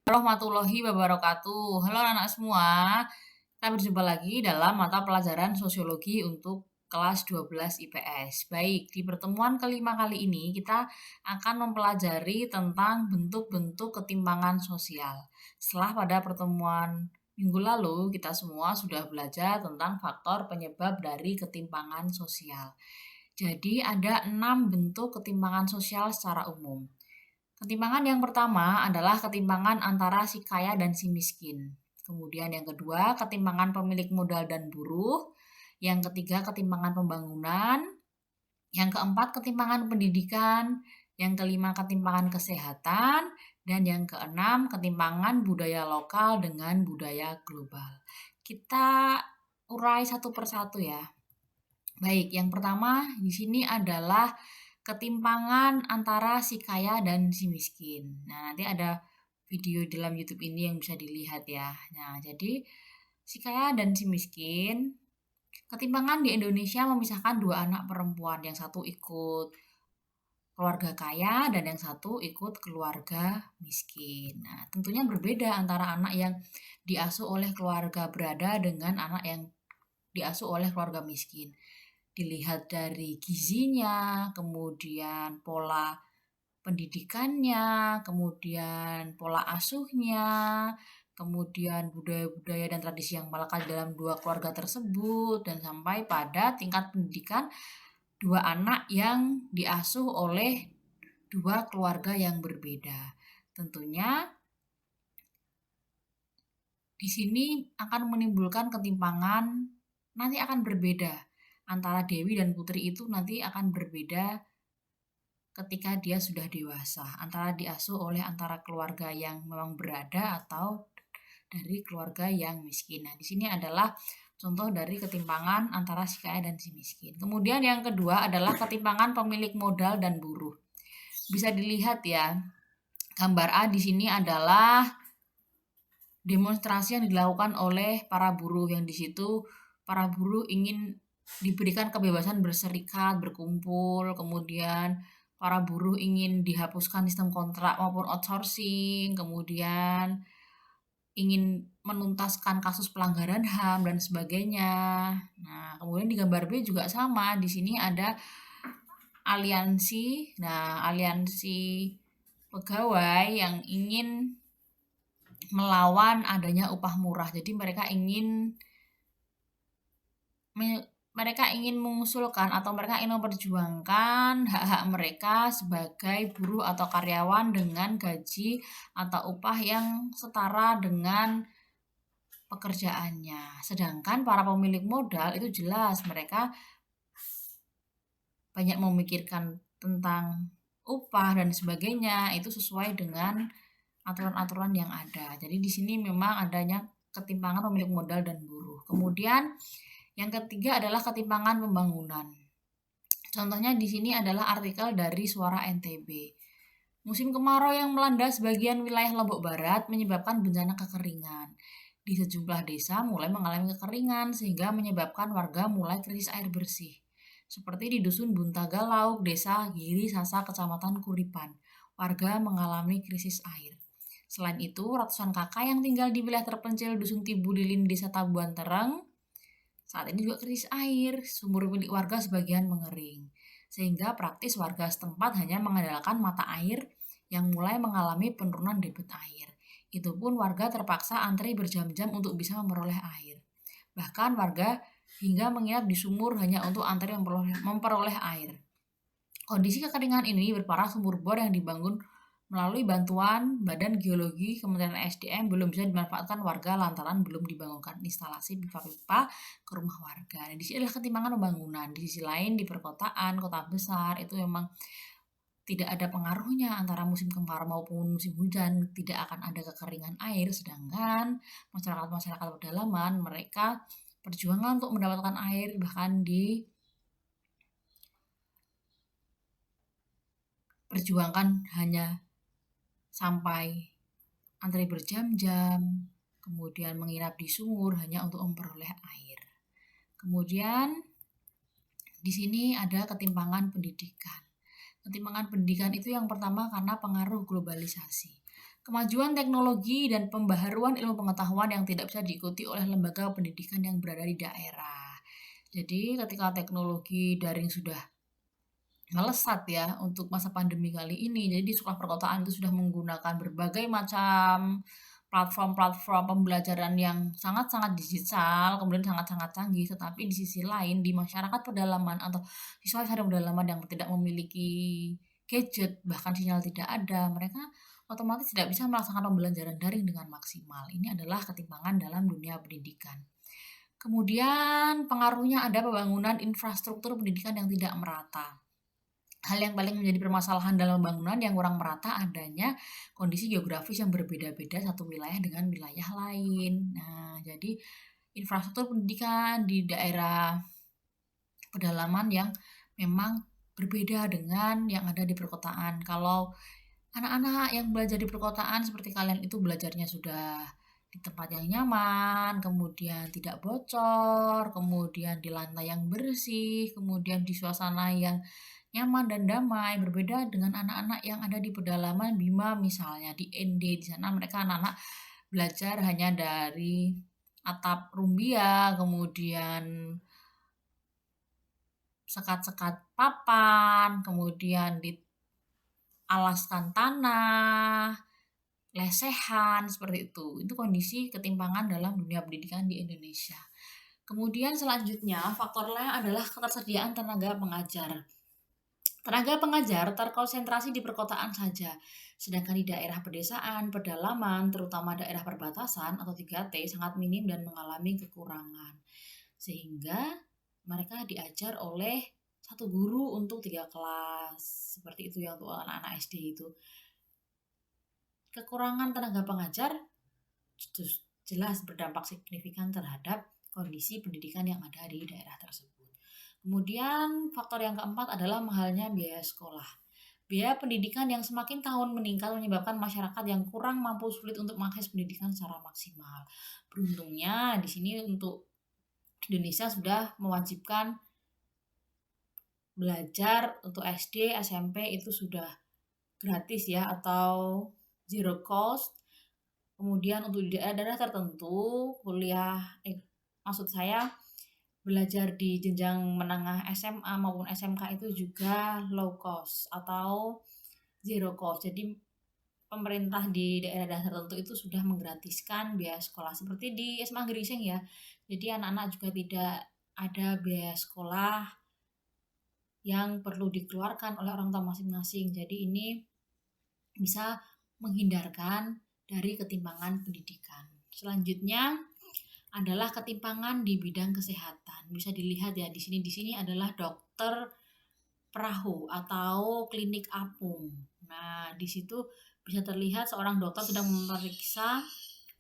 Warahmatullahi wabarakatuh. Halo anak-anak semua, kita berjumpa lagi dalam mata pelajaran sosiologi untuk kelas 12 IPS. Baik, di pertemuan kelima kali ini kita akan mempelajari tentang bentuk-bentuk ketimpangan sosial. Setelah pada pertemuan minggu lalu kita semua sudah belajar tentang faktor penyebab dari ketimpangan sosial. Jadi ada 6 bentuk ketimpangan sosial secara umum. Ketimpangan yang pertama adalah ketimpangan antara si kaya dan si miskin. Kemudian yang kedua, ketimpangan pemilik modal dan buruh. Yang ketiga, ketimpangan pembangunan. Yang keempat, ketimpangan pendidikan. Yang kelima, ketimpangan kesehatan. Dan yang keenam, ketimpangan budaya lokal dengan budaya global. Kita urai satu persatu ya. Baik, yang pertama di sini adalah ketimpangan antara si kaya dan si miskin. Nah, nanti ada video dalam YouTube ini yang bisa dilihat ya. Nah, jadi si kaya dan si miskin, ketimpangan di Indonesia memisahkan dua anak perempuan. Yang satu ikut keluarga kaya dan yang satu ikut keluarga miskin. Nah, tentunya berbeda antara anak yang diasuh oleh keluarga berada dengan anak yang diasuh oleh keluarga miskin. Dilihat dari gizinya, kemudian pola pendidikannya, kemudian pola asuhnya, kemudian budaya-budaya dan tradisi yang melekat dalam dua keluarga tersebut, dan sampai pada tingkat pendidikan dua anak yang diasuh oleh dua keluarga yang berbeda. Tentunya di sini akan menimbulkan ketimpangan, nanti akan berbeda antara Dewi dan Putri itu nanti akan berbeda ketika dia sudah dewasa, antara diasuh oleh antara keluarga yang memang berada atau dari keluarga yang miskin. Nah, di sini adalah contoh dari ketimpangan antara si kaya dan si miskin. Kemudian yang kedua adalah ketimpangan pemilik modal dan buruh. Bisa dilihat ya, gambar A di sini adalah demonstrasi yang dilakukan oleh para buruh, yang di situ para buruh ingin diberikan kebebasan berserikat, berkumpul, kemudian para buruh ingin dihapuskan sistem kontrak maupun outsourcing, kemudian ingin menuntaskan kasus pelanggaran HAM dan sebagainya. Nah, kemudian di gambar B juga sama, di sini ada aliansi. Nah, aliansi pegawai yang ingin melawan adanya upah murah. Jadi mereka ingin mengusulkan atau mereka ingin memperjuangkan hak-hak mereka sebagai buruh atau karyawan dengan gaji atau upah yang setara dengan pekerjaannya. Sedangkan para pemilik modal itu jelas mereka banyak memikirkan tentang upah dan sebagainya, itu sesuai dengan aturan-aturan yang ada. Jadi di sini memang adanya ketimpangan pemilik modal dan buruh. Kemudian yang ketiga adalah ketimpangan pembangunan. Contohnya di sini adalah artikel dari Suara NTB. Musim kemarau yang melanda sebagian wilayah Lombok Barat menyebabkan bencana kekeringan. Di sejumlah desa mulai mengalami kekeringan sehingga menyebabkan warga mulai krisis air bersih. Seperti di Dusun Buntagalauk, Desa Giri Sasa, Kecamatan Kuripan. Warga mengalami krisis air. Selain itu, ratusan kakak yang tinggal di wilayah terpencil Dusun Tibulilin, Desa Tabuan Tereng, saat ini juga krisis air, sumur milik warga sebagian mengering. Sehingga praktis warga setempat hanya mengandalkan mata air yang mulai mengalami penurunan debit air. Itu pun warga terpaksa antri berjam-jam untuk bisa memperoleh air. Bahkan warga hingga menginap di sumur hanya untuk antri memperoleh air. Kondisi kekeringan ini berparah sumur bor yang dibangun melalui bantuan Badan Geologi Kementerian SDM belum bisa dimanfaatkan warga lantaran belum dibangunkan instalasi pipa-pipa ke rumah warga. Nah, di sini adalah ketimpangan pembangunan. Di sisi lain di perkotaan, kota besar itu memang tidak ada pengaruhnya antara musim kemarau maupun musim hujan, tidak akan ada kekeringan air, sedangkan masyarakat-masyarakat pedalaman mereka perjuangan untuk mendapatkan air bahkan diperjuangkan hanya sampai antri berjam-jam, kemudian menginap di sumur hanya untuk memperoleh air. Kemudian di sini ada ketimpangan pendidikan. Ketimpangan pendidikan itu yang pertama karena pengaruh globalisasi. Kemajuan teknologi dan pembaharuan ilmu pengetahuan yang tidak bisa diikuti oleh lembaga pendidikan yang berada di daerah. Jadi ketika teknologi daring sudah melesat ya untuk masa pandemi kali ini, jadi di sekolah perkotaan itu sudah menggunakan berbagai macam platform-platform pembelajaran yang sangat-sangat digital, kemudian sangat-sangat canggih, tetapi di sisi lain di masyarakat pedalaman atau siswa-siswa pedalaman yang tidak memiliki gadget, bahkan sinyal tidak ada, mereka otomatis tidak bisa melaksanakan pembelajaran daring dengan maksimal. Ini adalah ketimpangan dalam dunia pendidikan. Kemudian pengaruhnya ada pembangunan infrastruktur pendidikan yang tidak merata. Hal yang paling menjadi permasalahan dalam pembangunan yang kurang merata adanya kondisi geografis yang berbeda-beda satu wilayah dengan wilayah lain. Nah, jadi infrastruktur pendidikan di daerah pedalaman yang memang berbeda dengan yang ada di perkotaan. Kalau anak-anak yang belajar di perkotaan seperti kalian itu belajarnya sudah di tempat yang nyaman, kemudian tidak bocor, kemudian di lantai yang bersih, kemudian di suasana yang nyaman dan damai, berbeda dengan anak-anak yang ada di pedalaman Bima misalnya, di ND, di sana mereka anak-anak belajar hanya dari atap rumbia, kemudian sekat-sekat papan, kemudian dialaskan tanah, lesehan, seperti itu. Itu kondisi ketimpangan dalam dunia pendidikan di Indonesia. Kemudian selanjutnya, faktor lain adalah ketersediaan tenaga pengajar. Tenaga pengajar terkonsentrasi di perkotaan saja, sedangkan di daerah pedesaan, pedalaman, terutama daerah perbatasan atau 3T sangat minim dan mengalami kekurangan. Sehingga mereka diajar oleh satu guru untuk 3 kelas. Seperti itu ya untuk anak-anak SD itu. Kekurangan tenaga pengajar jelas berdampak signifikan terhadap kondisi pendidikan yang ada di daerah tersebut. Kemudian faktor yang keempat adalah mahalnya biaya sekolah. Biaya pendidikan yang semakin tahun meningkat menyebabkan masyarakat yang kurang mampu sulit untuk mengakses pendidikan secara maksimal. Beruntungnya di sini untuk Indonesia sudah mewajibkan belajar untuk SD, SMP itu sudah gratis ya atau zero cost. Kemudian untuk di daerah tertentu kuliah maksud saya belajar di jenjang menengah SMA maupun SMK itu juga low cost atau zero cost. Jadi pemerintah di daerah tertentu itu sudah menggratiskan biaya sekolah seperti di SMA Grising ya. Jadi anak-anak juga tidak ada biaya sekolah yang perlu dikeluarkan oleh orang tua masing-masing. Jadi ini bisa menghindarkan dari ketimpangan pendidikan. Selanjutnya adalah ketimpangan di bidang kesehatan. Bisa dilihat ya di sini adalah dokter perahu atau klinik apung. Nah, di situ bisa terlihat seorang dokter sedang memeriksa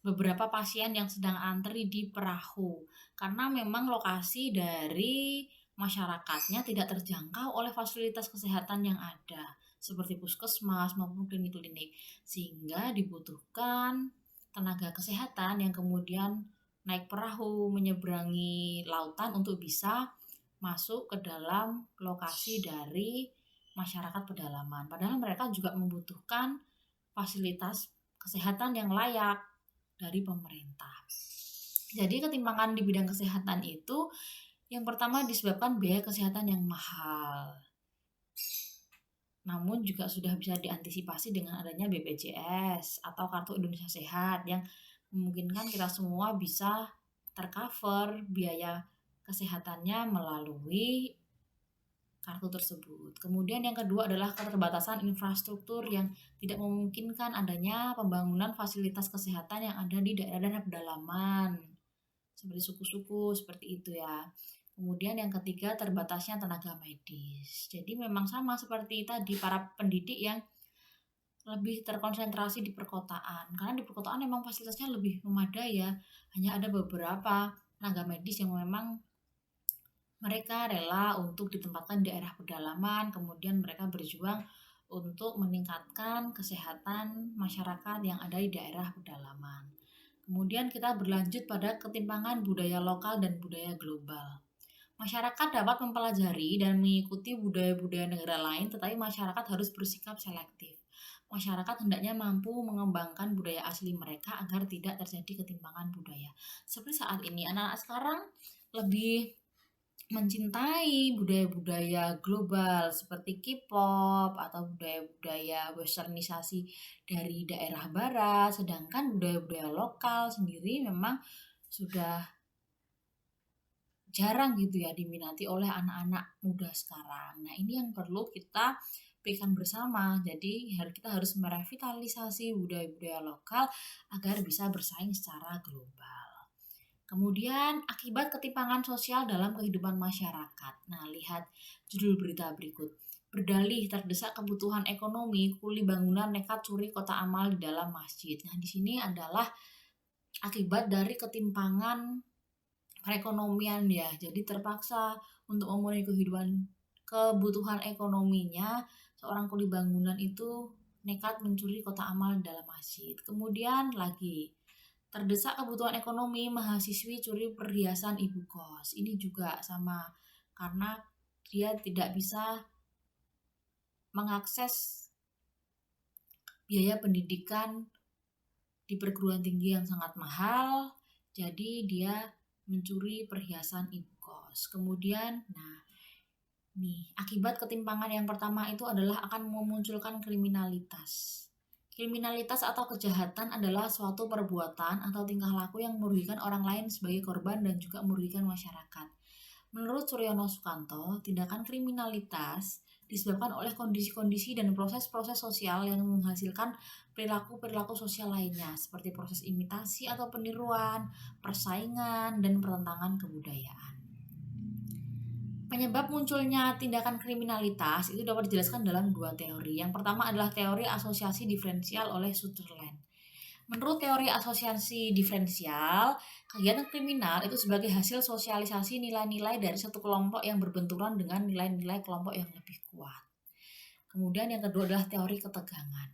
beberapa pasien yang sedang antri di perahu. Karena memang lokasi dari masyarakatnya tidak terjangkau oleh fasilitas kesehatan yang ada seperti puskesmas maupun klinik-klinik, sehingga dibutuhkan tenaga kesehatan yang kemudian naik perahu menyeberangi lautan untuk bisa masuk ke dalam lokasi dari masyarakat pedalaman. Padahal mereka juga membutuhkan fasilitas kesehatan yang layak dari pemerintah. Jadi ketimpangan di bidang kesehatan itu yang pertama disebabkan biaya kesehatan yang mahal. Namun juga sudah bisa diantisipasi dengan adanya BPJS atau Kartu Indonesia Sehat yang memungkinkan kita semua bisa tercover biaya kesehatannya melalui kartu tersebut. Kemudian yang kedua adalah keterbatasan infrastruktur yang tidak memungkinkan adanya pembangunan fasilitas kesehatan yang ada di daerah-daerah pedalaman seperti suku-suku seperti itu ya. Kemudian yang ketiga terbatasnya tenaga medis. Jadi memang sama seperti tadi para pendidik yang lebih terkonsentrasi di perkotaan karena di perkotaan memang fasilitasnya lebih memadai ya, hanya ada beberapa tenaga medis yang memang mereka rela untuk ditempatkan di daerah pedalaman, kemudian mereka berjuang untuk meningkatkan kesehatan masyarakat yang ada di daerah pedalaman. Kemudian kita berlanjut pada ketimpangan budaya lokal dan budaya global. Masyarakat dapat mempelajari dan mengikuti budaya-budaya negara lain, tetapi masyarakat harus bersikap selektif. masyarakat hendaknya mampu mengembangkan budaya asli mereka agar tidak terjadi ketimpangan budaya. Seperti saat ini, anak-anak sekarang lebih mencintai budaya-budaya global seperti K-pop atau budaya-budaya westernisasi dari daerah barat, sedangkan budaya-budaya lokal sendiri memang sudah jarang gitu ya diminati oleh anak-anak muda sekarang. Nah, ini yang perlu kita berikan bersama. Jadi, kita harus merevitalisasi budaya-budaya lokal agar bisa bersaing secara global. Kemudian akibat ketimpangan sosial dalam kehidupan masyarakat. Nah, lihat judul berita berikut. Berdalih terdesak kebutuhan ekonomi, kuli bangunan nekat curi kotak amal di dalam masjid. Nah, di sini adalah akibat dari ketimpangan perekonomian ya. Jadi terpaksa untuk memenuhi kebutuhan ekonominya, seorang kuli bangunan itu nekat mencuri kotak amal di dalam masjid. Kemudian lagi terdesak kebutuhan ekonomi, mahasiswi curi perhiasan ibu kos. Ini juga sama, karena dia tidak bisa mengakses biaya pendidikan di perguruan tinggi yang sangat mahal, jadi dia mencuri perhiasan ibu kos. Kemudian, akibat ketimpangan yang pertama itu adalah akan memunculkan kriminalitas. Kriminalitas atau kejahatan adalah suatu perbuatan atau tingkah laku yang merugikan orang lain sebagai korban dan juga merugikan masyarakat. Menurut Suryono Sukanto, tindakan kriminalitas disebabkan oleh kondisi-kondisi dan proses-proses sosial yang menghasilkan perilaku-perilaku sosial lainnya, seperti proses imitasi atau peniruan, persaingan, dan pertentangan kebudayaan. Penyebab munculnya tindakan kriminalitas itu dapat dijelaskan dalam dua teori. Yang pertama adalah teori asosiasi diferensial oleh Sutherland. Menurut teori asosiasi diferensial, kegiatan kriminal itu sebagai hasil sosialisasi nilai-nilai dari satu kelompok yang berbenturan dengan nilai-nilai kelompok yang lebih kuat. Kemudian yang kedua adalah teori ketegangan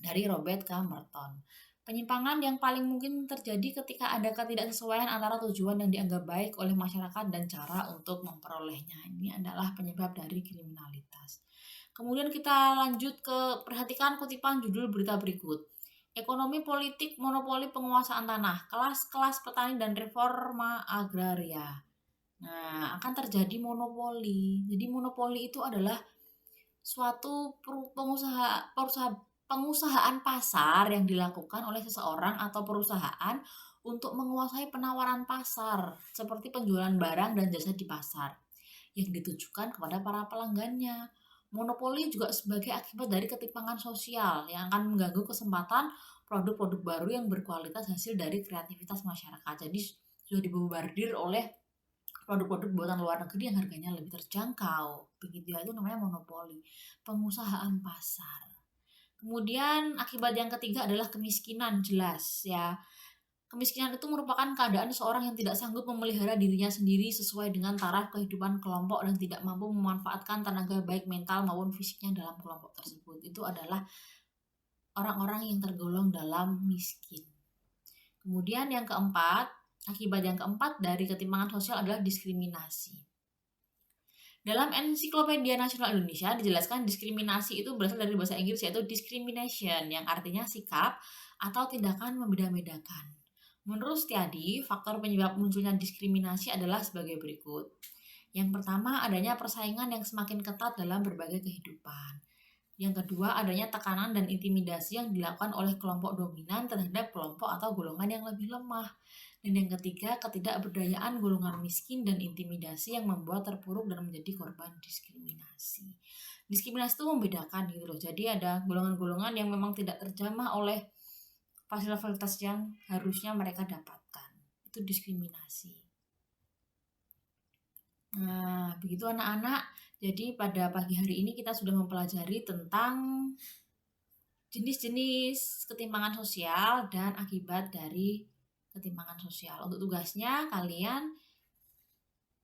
dari Robert K. Merton. Penyimpangan yang paling mungkin terjadi ketika ada ketidaksesuaian antara tujuan yang dianggap baik oleh masyarakat dan cara untuk memperolehnya. Ini adalah penyebab dari kriminalitas. Kemudian kita lanjut ke perhatikan kutipan judul berita berikut. Ekonomi politik monopoli penguasaan tanah, kelas-kelas petani dan reforma agraria. Nah, akan terjadi monopoli. Jadi monopoli itu adalah suatu pengusahaan pasar yang dilakukan oleh seseorang atau perusahaan untuk menguasai penawaran pasar, seperti penjualan barang dan jasa di pasar, yang ditujukan kepada para pelanggannya. Monopoli juga sebagai akibat dari ketimpangan sosial yang akan mengganggu kesempatan produk-produk baru yang berkualitas hasil dari kreativitas masyarakat. Jadi sudah dibombardir oleh produk-produk buatan luar negeri yang harganya lebih terjangkau. Begitu ya, itu namanya monopoli, pengusahaan pasar. Kemudian akibat yang ketiga adalah kemiskinan, jelas ya. Kemiskinan itu merupakan keadaan seorang yang tidak sanggup memelihara dirinya sendiri sesuai dengan taraf kehidupan kelompok dan tidak mampu memanfaatkan tenaga baik mental maupun fisiknya dalam kelompok tersebut. Itu adalah orang-orang yang tergolong dalam miskin. Kemudian yang keempat, akibat yang keempat dari ketimpangan sosial adalah diskriminasi. Dalam Ensiklopedia Nasional Indonesia dijelaskan diskriminasi itu berasal dari bahasa Inggris yaitu discrimination yang artinya sikap atau tindakan membeda-bedakan. Menurut Setiadi, faktor penyebab munculnya diskriminasi adalah sebagai berikut. Yang pertama, adanya persaingan yang semakin ketat dalam berbagai kehidupan. Yang kedua, adanya tekanan dan intimidasi yang dilakukan oleh kelompok dominan terhadap kelompok atau golongan yang lebih lemah. Dan yang ketiga, ketidakberdayaan golongan miskin dan intimidasi yang membuat terpuruk dan menjadi korban diskriminasi. Diskriminasi itu membedakan gitu loh. Jadi ada golongan-golongan yang memang tidak terjamah oleh fasilitas yang harusnya mereka dapatkan. Itu diskriminasi. Nah, begitu anak-anak. Jadi pada pagi hari ini kita sudah mempelajari tentang jenis-jenis ketimpangan sosial dan akibat dari ketimpangan sosial. Untuk tugasnya kalian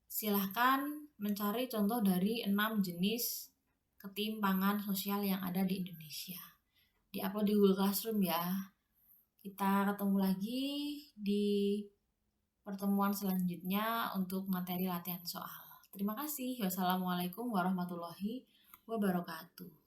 silahkan mencari contoh dari 6 jenis ketimpangan sosial yang ada di Indonesia. Di-upload di Google Classroom ya. Kita ketemu lagi di pertemuan selanjutnya untuk materi latihan soal. Terima kasih. Wassalamualaikum warahmatullahi wabarakatuh.